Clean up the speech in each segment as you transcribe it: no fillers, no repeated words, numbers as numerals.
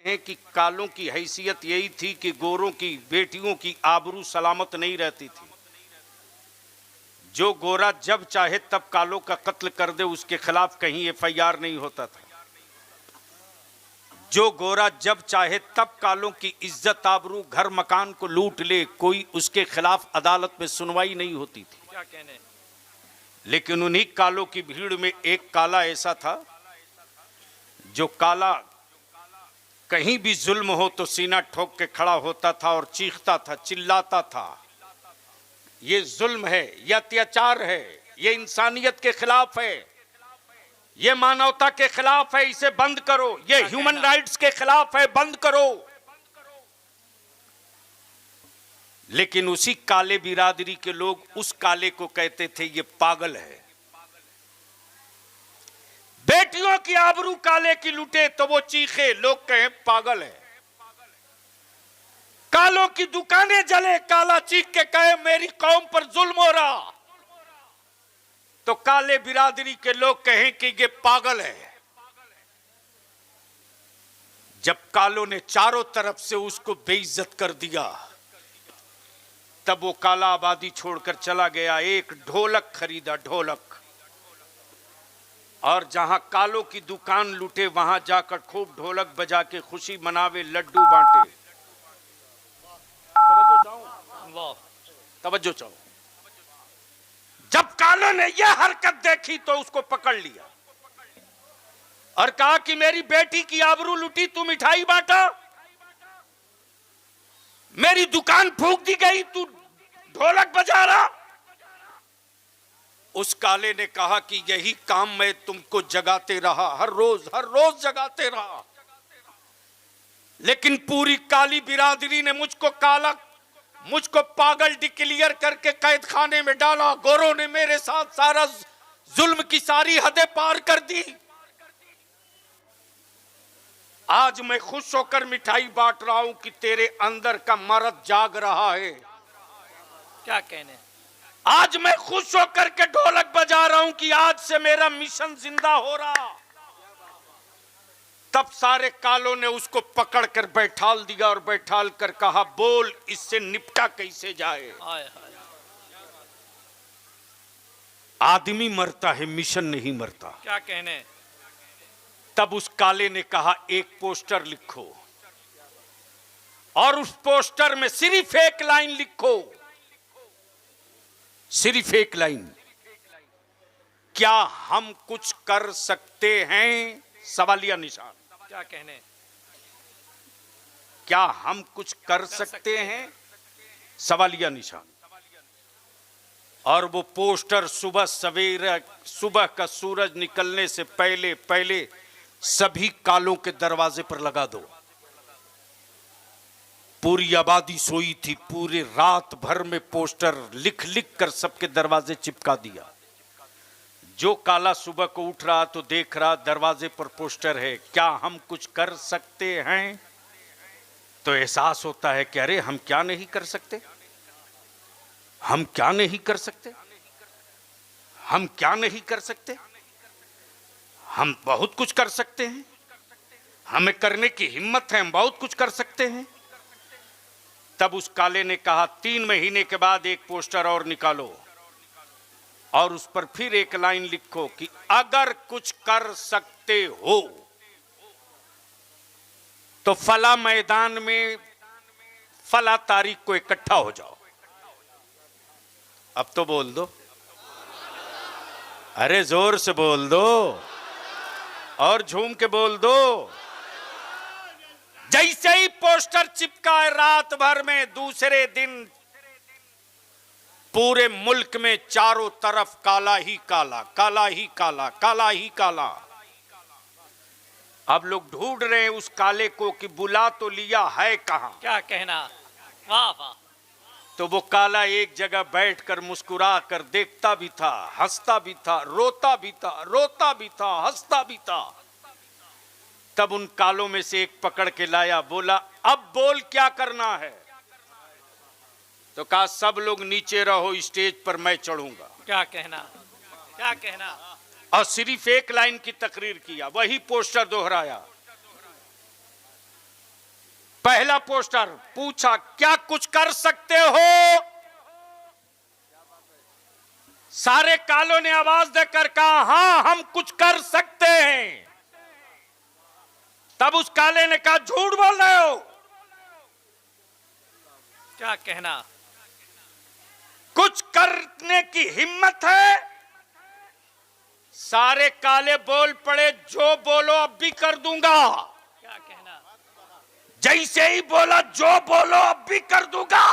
हैं कि कालों की हैसियत यही थी कि गोरों की बेटियों की आबरू सलामत नहीं रहती थी। जो गोरा जब चाहे तब कालों का कत्ल कर दे, उसके खिलाफ कहीं एफआईआर नहीं होता था। जो गोरा जब चाहे तब कालों की इज्जत आबरू घर मकान को लूट ले, कोई उसके खिलाफ अदालत में सुनवाई नहीं होती थी। क्या कहने। लेकिन उन्हीं कालों की भीड़ में एक काला ऐसा था जो काला कहीं भी जुल्म हो तो सीना ठोक के खड़ा होता था और चीखता था, चिल्लाता था, ये जुल्म है, ये अत्याचार है, ये इंसानियत के खिलाफ है, ये मानवता के खिलाफ है, इसे बंद करो, ये ह्यूमन राइट्स के खिलाफ है, बंद करो। लेकिन उसी काले बिरादरी के लोग उस काले को कहते थे ये पागल है। बेटियों की आबरू काले की लुटे तो वो चीखे, लोग कहें पागल है। कालों की दुकानें जले, काला चीख के कहे मेरी कौम पर जुल्म हो रहा, तो काले बिरादरी के लोग कहें कि ये पागल है। जब कालों ने चारों तरफ से उसको बेइज्जत कर दिया, तब वो काला आबादी छोड़कर चला गया। एक ढोलक खरीदा, ढोलक, और जहां कालों की दुकान लूटे वहां जाकर खूब ढोलक बजा के खुशी मनावे, लड्डू बांटे। तवज्जो चाहो। जब कालों ने यह हरकत देखी तो उसको पकड़ लिया और कहा कि मेरी बेटी की आबरू लुटी, तू मिठाई बांटा, मेरी दुकान फूंक दी गई, तू ढोलक बजा रहा। उस काले ने कहा कि यही काम मैं तुमको जगाते रहा, हर रोज जगाते रहा, लेकिन पूरी काली बिरादरी ने मुझको पागल डिक्लेयर करके कैद खाने में डाला। गोरों ने मेरे साथ सारा जुल्म की सारी हदें पार कर दी। आज मैं खुश होकर मिठाई बांट रहा हूं कि तेरे अंदर का मर्द जाग रहा है। क्या कहने। आज मैं खुश होकर के ढोलक बजा रहा हूं कि आज से मेरा मिशन जिंदा हो रहा। तब सारे कालों ने उसको पकड़ कर बैठाल दिया और बैठाल कर कहा, बोल इससे निपटा कैसे जाए। आदमी मरता है, मिशन नहीं मरता। क्या कहने। तब उस काले ने कहा एक पोस्टर लिखो और उस पोस्टर में सिर्फ एक लाइन लिखो, सिर्फ एक लाइन, क्या हम कुछ कर सकते हैं, सवालिया निशान। क्या कहने। क्या हम कुछ कर सकते हैं, सवालिया निशान। और वो पोस्टर सुबह का सूरज निकलने से पहले पहले सभी कालों के दरवाजे पर लगा दो। पूरी आबादी सोई थी, पूरे रात भर में पोस्टर लिख लिख कर सबके दरवाजे चिपका दिया। जो काला सुबह को उठ रहा तो देख रहा दरवाजे पर पोस्टर है, क्या हम कुछ कर सकते हैं, तो एहसास होता है कि अरे हम क्या नहीं कर सकते, हम क्या नहीं कर सकते, हम क्या नहीं कर सकते, हम बहुत कुछ कर सकते हैं, हमें करने की हिम्मत है, हम बहुत कुछ कर सकते हैं। तब उस काले ने कहा 3 महीने के बाद एक पोस्टर और निकालो और उस पर फिर एक लाइन लिखो कि अगर कुछ कर सकते हो तो फला मैदान में फला तारीख को इकट्ठा हो जाओ। अब तो बोल दो, अरे जोर से बोल दो और झूम के बोल दो। जैसे ही पोस्टर चिपका है रात भर में, दूसरे दिन पूरे मुल्क में चारों तरफ काला ही काला, काला ही काला, काला ही काला। अब लोग ढूंढ रहे हैं उस काले को कि बुला तो लिया, है कहां। क्या कहना। वाह वाह। तो वो काला एक जगह बैठकर मुस्कुरा कर देखता भी था, हंसता भी था, रोता भी था, रोता भी था, हंसता भी था। तब उन कालों में से एक पकड़ के लाया, बोला अब बोल क्या करना है। तो कहा सब लोग नीचे रहो, स्टेज पर मैं चढ़ूंगा। क्या कहना। क्या कहना। और सिर्फ एक लाइन की तकरीर किया, वही पोस्टर दोहराया, पहला पोस्टर पूछा क्या कुछ कर सकते हो? सारे कालों ने आवाज देकर कहा हां हम कुछ कर सकते हैं। तब उस काले ने कहा झूठ बोल रहे हो। क्या कहना? कुछ करने की हिम्मत है? सारे काले बोल पड़े जो बोलो अब भी कर दूंगा। क्या कहना? जैसे ही बोला जो बोलो अब भी कर दूंगा,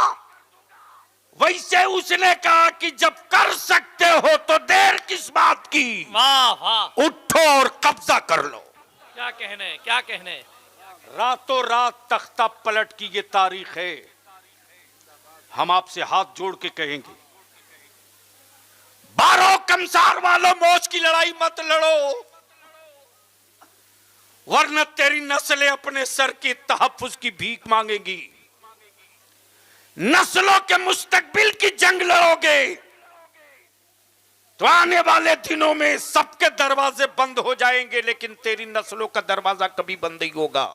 वैसे उसने कहा कि जब कर सकते हो तो देर किस बात की, वाह वाह, उठो और कब्जा कर लो। क्या कहने, क्या कहने? रातों रात तख्ता पलट की ये तारीख है। हम आपसे हाथ जोड़ के कहेंगे, बारो कमसार वालों मौज की लड़ाई मत लड़ो, वरना तेरी नस्लें अपने सर की तहफ्फुज की भीख मांगेंगी। नस्लों के मुस्तकबिल की जंग लड़ोगे तो आने वाले दिनों में सबके दरवाजे बंद हो जाएंगे, लेकिन तेरी नस्लों का दरवाजा कभी बंद नहीं होगा।